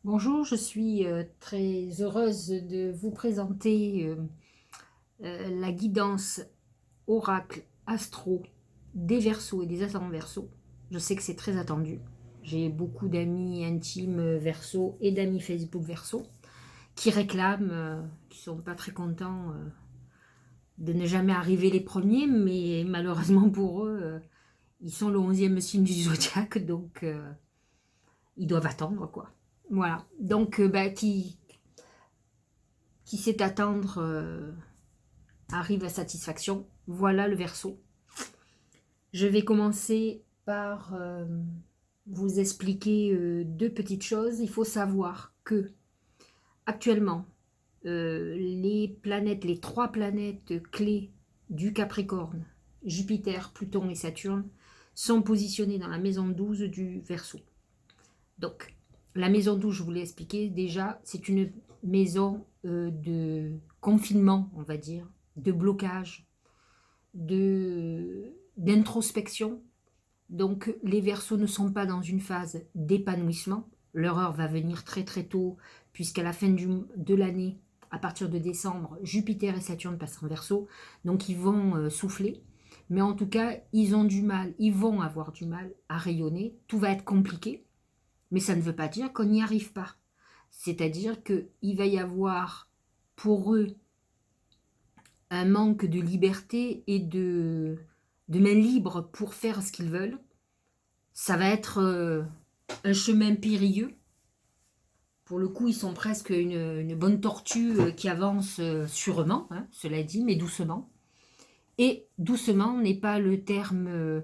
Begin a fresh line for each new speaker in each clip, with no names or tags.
Bonjour, je suis très heureuse de vous présenter la guidance oracle astro des Verseaux et des ascendants Verseaux. Je sais que c'est très attendu. J'ai beaucoup d'amis intimes Verseaux et d'amis Facebook Verseaux qui réclament, qui sont pas très contents de ne jamais arriver les premiers, mais malheureusement pour eux, ils sont le 11e signe du zodiaque, donc ils doivent attendre quoi. Voilà. Donc, qui sait attendre arrive à satisfaction. Voilà le Verseau. Je vais commencer par vous expliquer deux petites choses. Il faut savoir que actuellement, les trois planètes clés du Capricorne, Jupiter, Pluton et Saturne, sont positionnées dans la maison 12 du Verseau. Donc, la maison 12, je vous l'ai expliqué déjà, c'est une maison de confinement, on va dire, de blocage, d'introspection. Donc, les Verseaux ne sont pas dans une phase d'épanouissement. Leur heure va venir très très tôt, puisqu'à la fin de l'année, à partir de décembre, Jupiter et Saturne passent en Verseau. Donc, ils vont souffler. Mais en tout cas, ils vont avoir du mal à rayonner. Tout va être compliqué. Mais ça ne veut pas dire qu'on n'y arrive pas. C'est-à-dire qu'il va y avoir pour eux un manque de liberté et de main libre pour faire ce qu'ils veulent. Ça va être un chemin périlleux. Pour le coup, ils sont presque une bonne tortue qui avance sûrement, hein, cela dit, mais doucement. Et doucement n'est pas le terme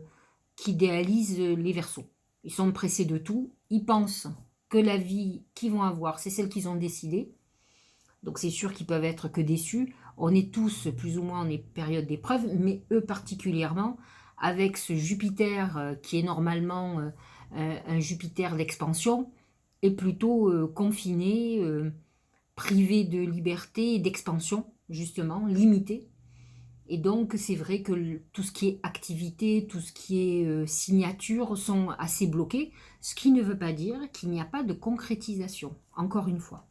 qu'idéalise les Verseaux. Ils sont pressés de tout. Ils pensent que la vie qu'ils vont avoir, c'est celle qu'ils ont décidée. Donc c'est sûr qu'ils peuvent être que déçus. On est tous plus ou moins en période d'épreuve, mais eux particulièrement, avec ce Jupiter qui est normalement un Jupiter d'expansion, est plutôt confiné, privé de liberté et d'expansion, justement, limité. Et donc, c'est vrai que tout ce qui est activité, tout ce qui est signature sont assez bloqués, ce qui ne veut pas dire qu'il n'y a pas de concrétisation, encore une fois.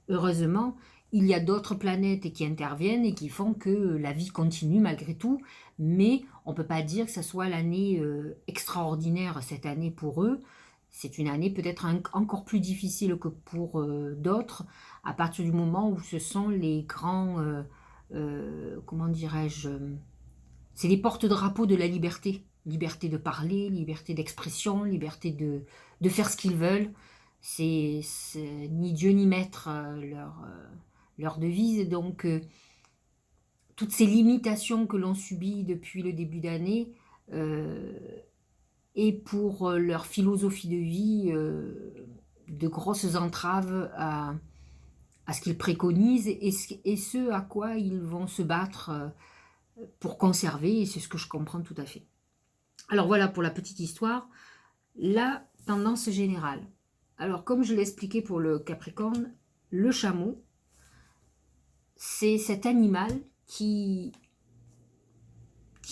Heureusement, il y a d'autres planètes qui interviennent et qui font que la vie continue malgré tout, mais on ne peut pas dire que ce soit l'année extraordinaire cette année pour eux. C'est une année peut-être encore plus difficile que pour d'autres, à partir du moment où ce sont les grands, comment dirais-je, c'est les porte-drapeaux de la liberté. Liberté de parler, liberté d'expression, liberté de faire ce qu'ils veulent. C'est ni Dieu ni maître leur devise. Donc, toutes ces limitations que l'on subit depuis le début d'année, euh, et pour leur philosophie de vie, de grosses entraves à ce qu'ils préconisent et ce à quoi ils vont se battre pour conserver, et c'est ce que je comprends tout à fait. Alors voilà pour la petite histoire. La tendance générale. Alors comme je l'ai expliqué pour le Capricorne, le chameau, c'est cet animal qui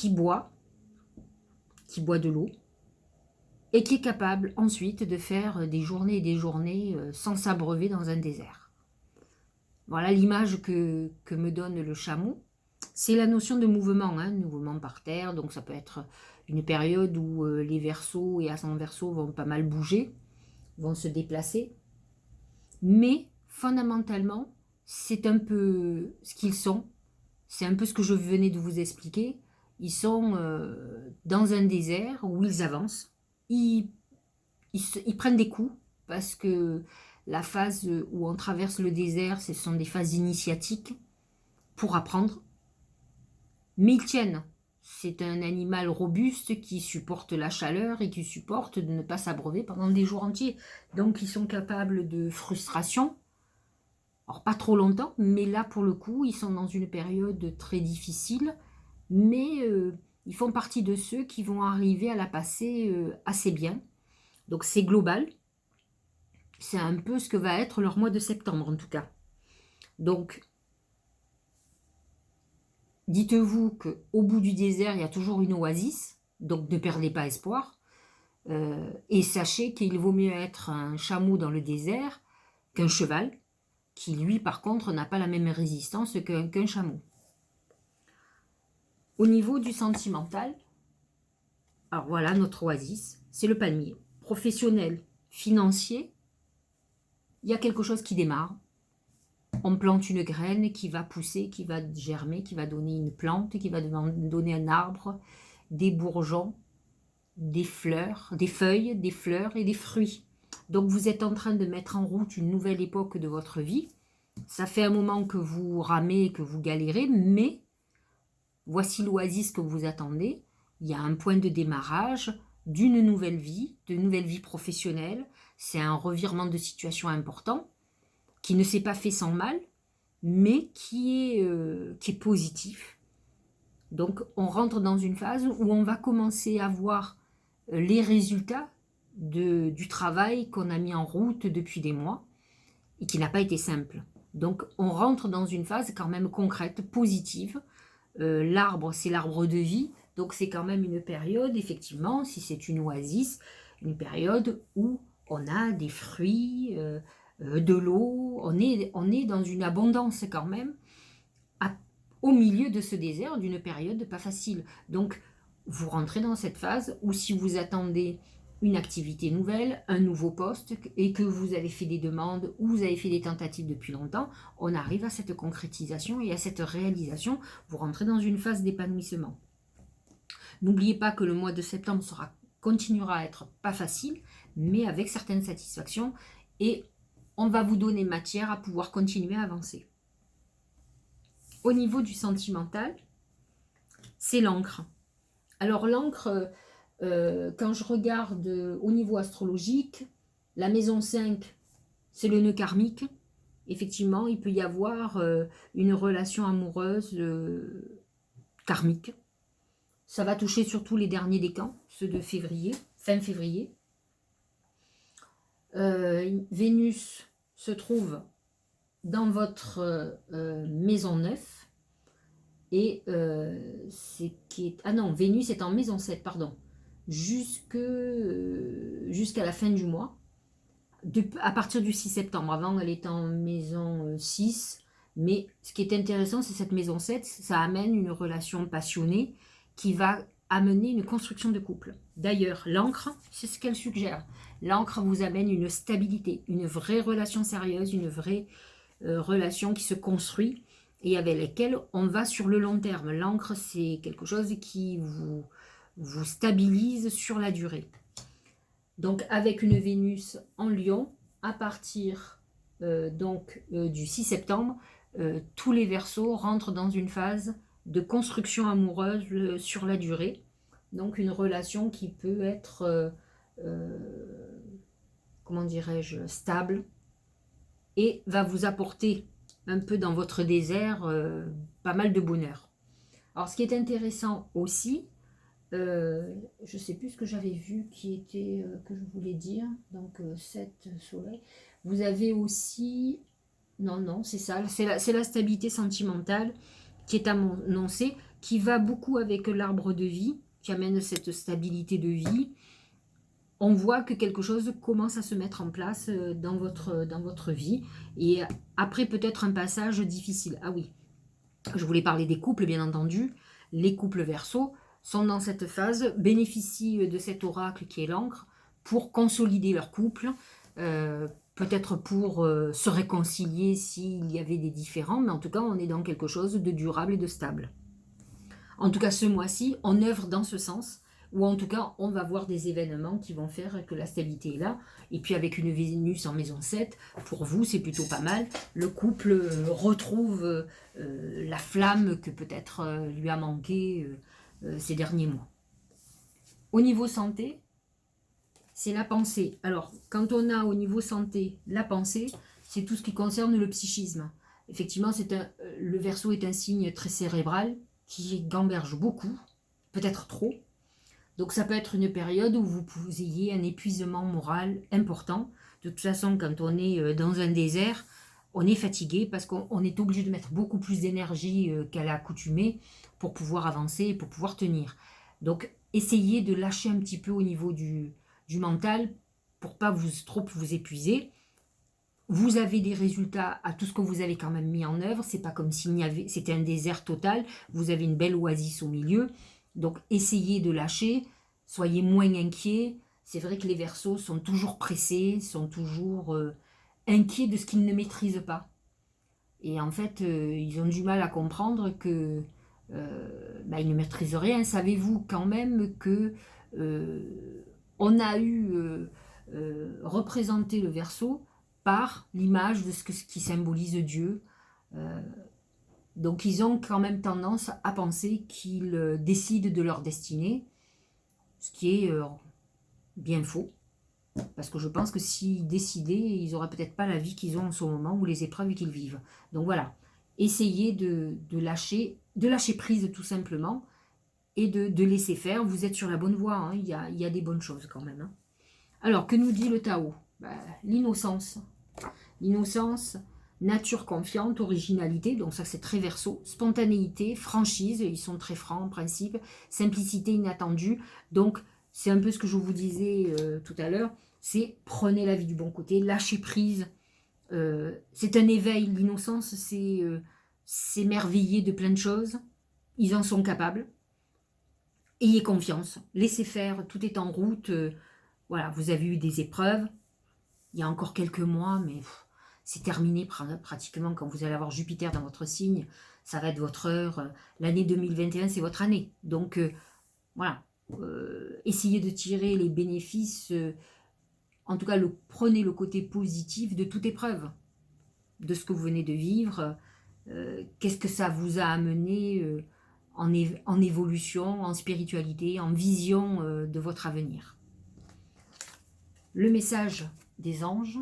boit, qui boit de l'eau, et qui est capable ensuite de faire des journées et des journées sans s'abreuver dans un désert. Voilà l'image que me donne le chameau. C'est la notion de mouvement, hein, mouvement par terre, donc ça peut être une période où les Verseaux et ascendants Verseaux vont pas mal bouger, vont se déplacer, mais fondamentalement, c'est un peu ce qu'ils sont, c'est un peu ce que je venais de vous expliquer. Ils sont dans un désert où ils avancent, ils prennent des coups, parce que la phase où on traverse le désert, ce sont des phases initiatiques pour apprendre, mais ils tiennent. C'est un animal robuste qui supporte la chaleur et qui supporte de ne pas s'abreuver pendant des jours entiers. Donc ils sont capables de frustration. Alors pas trop longtemps, mais là pour le coup, ils sont dans une période très difficile, mais ils font partie de ceux qui vont arriver à la passer assez bien. Donc c'est global. C'est un peu ce que va être leur mois de septembre en tout cas. Donc dites-vous qu'au bout du désert, il y a toujours une oasis, donc ne perdez pas espoir. Et sachez qu'il vaut mieux être un chameau dans le désert qu'un cheval, qui lui par contre n'a pas la même résistance qu'un chameau. Au niveau du sentimental, alors voilà notre oasis, c'est le palmier. Professionnel, financier, il y a quelque chose qui démarre. On plante une graine qui va pousser, qui va germer, qui va donner une plante, qui va donner un arbre, des bourgeons, des fleurs, des feuilles, des fleurs et des fruits. Donc vous êtes en train de mettre en route une nouvelle époque de votre vie. Ça fait un moment que vous ramez, que vous galérez, mais voici l'oasis que vous attendez. Il y a un point de démarrage d'une nouvelle vie, de nouvelle vie professionnelle. C'est un revirement de situation important qui ne s'est pas fait sans mal, mais qui est positif. Donc on rentre dans une phase où on va commencer à voir les résultats du travail qu'on a mis en route depuis des mois et qui n'a pas été simple. Donc on rentre dans une phase quand même concrète, positive. L'arbre, c'est l'arbre de vie, donc c'est quand même une période, effectivement, si c'est une oasis, une période où on a des fruits, de l'eau, on est dans une abondance quand même, au milieu de ce désert, d'une période pas facile. Donc vous rentrez dans cette phase où si vous attendez une activité nouvelle, un nouveau poste, et que vous avez fait des demandes ou vous avez fait des tentatives depuis longtemps, on arrive à cette concrétisation et à cette réalisation. Vous rentrez dans une phase d'épanouissement. N'oubliez pas que le mois de septembre continuera à être pas facile, mais avec certaines satisfactions, et on va vous donner matière à pouvoir continuer à avancer. Au niveau du sentimental, c'est l'encre. Alors l'encre, quand je regarde au niveau astrologique, la maison 5, c'est le nœud karmique. Effectivement, il peut y avoir une relation amoureuse karmique. Ça va toucher surtout les derniers décans, ceux de février, fin février. Vénus se trouve dans votre maison 9. Et Vénus est en maison 7, pardon, jusqu'à la fin du mois, à partir du 6 septembre. Avant, elle est en maison 6, mais ce qui est intéressant, c'est cette maison 7, ça amène une relation passionnée qui va amener une construction de couple. D'ailleurs, l'encre, c'est ce qu'elle suggère. L'encre vous amène une stabilité, une vraie relation sérieuse, une vraie relation qui se construit et avec lesquelles on va sur le long terme. L'encre, c'est quelque chose qui vous stabilise sur la durée. Donc avec une Vénus en Lion, à partir du 6 septembre, tous les Verseaux rentrent dans une phase de construction amoureuse sur la durée. Donc une relation qui peut être, comment dirais-je, stable, et va vous apporter un peu dans votre désert pas mal de bonheur. Alors ce qui est intéressant aussi, je ne sais plus ce que j'avais vu qui était, que je voulais dire, donc 7 soleil, vous avez aussi, non, c'est ça, c'est la stabilité sentimentale qui est annoncée, qui va beaucoup avec l'arbre de vie, qui amène cette stabilité de vie. On voit que quelque chose commence à se mettre en place dans votre vie. Et après, peut-être un passage difficile. Ah oui, je voulais parler des couples, bien entendu. Les couples Verseaux sont dans cette phase, bénéficient de cet oracle qui est l'encre pour consolider leur couple, peut-être pour se réconcilier s'il y avait des différends, mais en tout cas, on est dans quelque chose de durable et de stable. En tout cas, ce mois-ci, on œuvre dans ce sens, ou en tout cas, on va voir des événements qui vont faire que la stabilité est là. Et puis avec une Vénus en maison 7, pour vous, c'est plutôt pas mal. Le couple retrouve la flamme que peut-être lui a manqué ces derniers mois. Au niveau santé, c'est la pensée. Alors, quand on a au niveau santé la pensée, c'est tout ce qui concerne le psychisme. Effectivement, le Verseau est un signe très cérébral qui gamberge beaucoup, peut-être trop. Donc ça peut être une période où vous ayez un épuisement moral important. De toute façon, quand on est dans un désert, on est fatigué parce qu'on est obligé de mettre beaucoup plus d'énergie qu'à l'accoutumée pour pouvoir avancer et pour pouvoir tenir. Donc essayez de lâcher un petit peu au niveau du mental pour pas trop vous épuiser. vous avez des résultats à tout ce que vous avez quand même mis en œuvre. C'est pas comme c'était un désert total. Vous avez une belle oasis au milieu. Donc, essayez de lâcher. Soyez moins inquiets. C'est vrai que les Verseaux sont toujours pressés, sont toujours inquiets de ce qu'ils ne maîtrisent pas. Et en fait, ils ont du mal à comprendre que ils ne maîtrisent rien. Savez-vous quand même que euh, on a eu représenté le Verseau par l'image de ce qui symbolise Dieu. Euh, donc ils ont quand même tendance à penser qu'ils décident de leur destinée, ce qui est bien faux. Parce que je pense que s'ils décidaient, ils n'auraient peut-être pas la vie qu'ils ont en ce moment ou les épreuves qu'ils vivent. Donc voilà, essayez de lâcher prise tout simplement et de laisser faire. Vous êtes sur la bonne voie, hein. Il y a des bonnes choses quand même. Hein. Alors, que nous dit le Tao? L'innocence. L'innocence, nature confiante, originalité, donc ça c'est très Verseau, spontanéité, franchise, ils sont très francs en principe, simplicité inattendue, donc c'est un peu ce que je vous disais tout à l'heure, c'est prenez la vie du bon côté, lâchez prise, c'est un éveil, l'innocence c'est s'émerveiller de plein de choses, ils en sont capables, ayez confiance, laissez faire, tout est en route, voilà, vous avez eu des épreuves, il y a encore quelques mois, mais c'est terminé pratiquement quand vous allez avoir Jupiter dans votre signe, ça va être votre heure, l'année 2021 c'est votre année, donc voilà, essayez de tirer les bénéfices, en tout cas prenez le côté positif de toute épreuve, de ce que vous venez de vivre, qu'est-ce que ça vous a amené en évolution, en spiritualité, en vision de votre avenir. Le message des anges,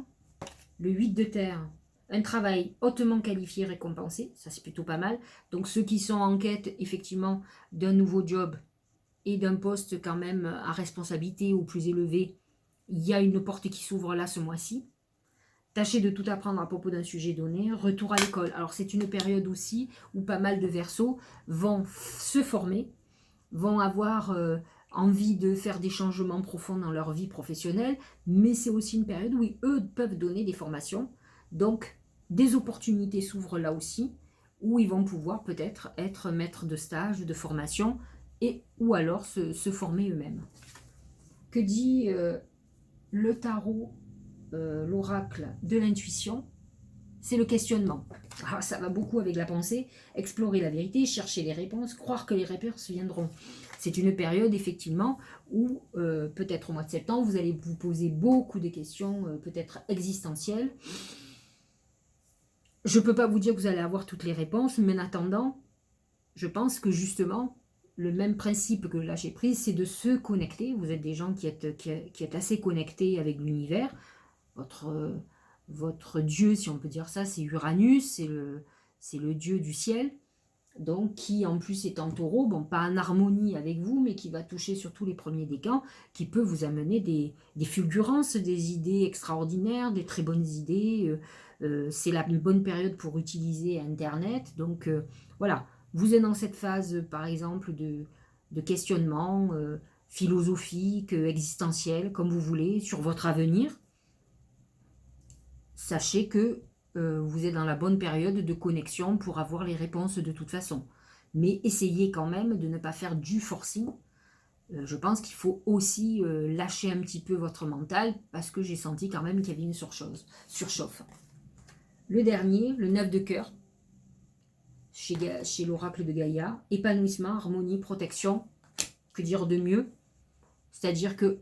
le 8 de terre, un travail hautement qualifié, récompensé, ça c'est plutôt pas mal. Donc ceux qui sont en quête effectivement d'un nouveau job et d'un poste quand même à responsabilité ou plus élevé, il y a une porte qui s'ouvre là ce mois-ci. Tâchez de tout apprendre à propos d'un sujet donné. Retour à l'école. Alors c'est une période aussi où pas mal de Verseaux vont se former, vont avoir envie de faire des changements profonds dans leur vie professionnelle, mais c'est aussi une période où eux peuvent donner des formations. Donc des opportunités s'ouvrent là aussi, où ils vont pouvoir peut-être être maîtres de stage, de formation, et ou alors se former eux-mêmes. Que dit le tarot, l'oracle de l'intuition? C'est le questionnement. Ah, ça va beaucoup avec la pensée. Explorer la vérité, chercher les réponses, croire que les réponses viendront. C'est une période, effectivement, où, peut-être au mois de septembre, vous allez vous poser beaucoup de questions, peut-être existentielles. Je ne peux pas vous dire que vous allez avoir toutes les réponses, mais en attendant, je pense que justement, le même principe que le lâcher prise, c'est de se connecter. Vous êtes des gens qui êtes assez connectés avec l'univers. Votre dieu, si on peut dire ça, c'est Uranus, c'est le dieu du ciel, donc qui en plus est en taureau, bon pas en harmonie avec vous, mais qui va toucher sur tous les premiers décans, qui peut vous amener des fulgurances, des idées extraordinaires, des très bonnes idées. C'est la bonne période pour utiliser Internet, donc voilà, vous êtes dans cette phase par exemple de questionnement philosophique, existentiel, comme vous voulez, sur votre avenir. Sachez que vous êtes dans la bonne période de connexion pour avoir les réponses de toute façon. Mais essayez quand même de ne pas faire du forcing. Je pense qu'il faut aussi lâcher un petit peu votre mental parce que j'ai senti quand même qu'il y avait une surchauffe. Le dernier, le 9 de cœur, chez l'oracle de Gaïa, épanouissement, harmonie, protection, que dire de mieux? C'est-à-dire que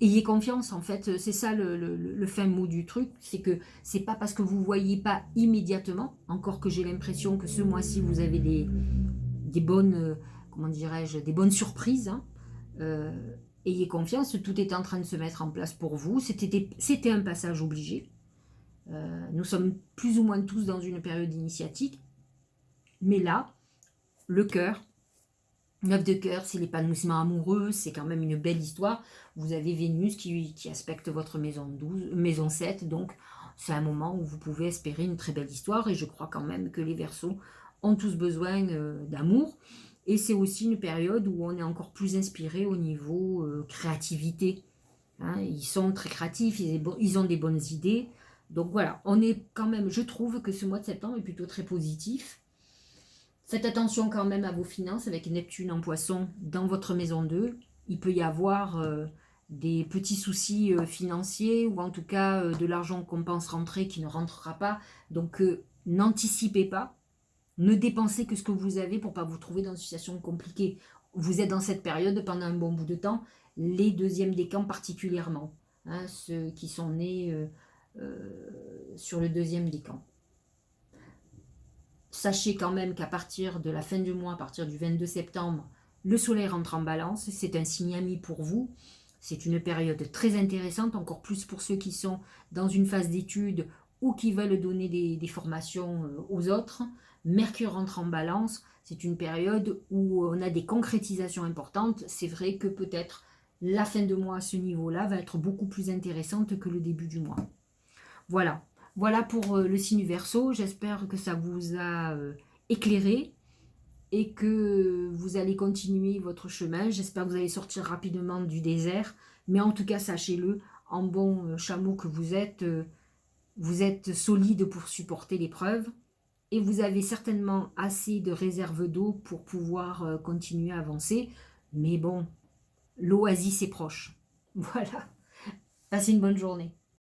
ayez confiance, en fait, c'est ça le fin mot du truc, c'est que c'est pas parce que vous ne voyez pas immédiatement, encore que j'ai l'impression que ce mois-ci vous avez des bonnes, comment dirais-je, des bonnes surprises. Hein. Ayez confiance, tout est en train de se mettre en place pour vous. C'était un passage obligé. Nous sommes plus ou moins tous dans une période initiatique, mais là, le cœur. 9 de cœur, c'est l'épanouissement amoureux, c'est quand même une belle histoire. Vous avez Vénus qui aspecte votre maison 12, maison 7, donc c'est un moment où vous pouvez espérer une très belle histoire. Et je crois quand même que les Verseaux ont tous besoin d'amour. Et c'est aussi une période où on est encore plus inspiré au niveau créativité. Hein, ils sont très créatifs, ils ont des bonnes idées. Donc voilà, on est quand même, je trouve que ce mois de septembre est plutôt très positif. Faites attention quand même à vos finances avec Neptune en poisson dans votre maison 2. Il peut y avoir des petits soucis financiers ou en tout cas de l'argent qu'on pense rentrer qui ne rentrera pas. Donc n'anticipez pas, ne dépensez que ce que vous avez pour ne pas vous trouver dans une situation compliquée. Vous êtes dans cette période pendant un bon bout de temps, les deuxièmes décans particulièrement, hein, ceux qui sont nés sur le deuxième décan. Sachez quand même qu'à partir de la fin du mois, à partir du 22 septembre, le soleil rentre en balance, c'est un signe ami pour vous. C'est une période très intéressante, encore plus pour ceux qui sont dans une phase d'études ou qui veulent donner des formations aux autres. Mercure rentre en balance, c'est une période où on a des concrétisations importantes. C'est vrai que peut-être la fin de mois à ce niveau-là va être beaucoup plus intéressante que le début du mois. Voilà. Voilà pour le signe Verseau. J'espère que ça vous a éclairé et que vous allez continuer votre chemin. J'espère que vous allez sortir rapidement du désert. Mais en tout cas, sachez-le, en bon chameau que vous êtes solide pour supporter l'épreuve. Et vous avez certainement assez de réserve d'eau pour pouvoir continuer à avancer. Mais bon, l'oasis est proche. Voilà. Passez une bonne journée.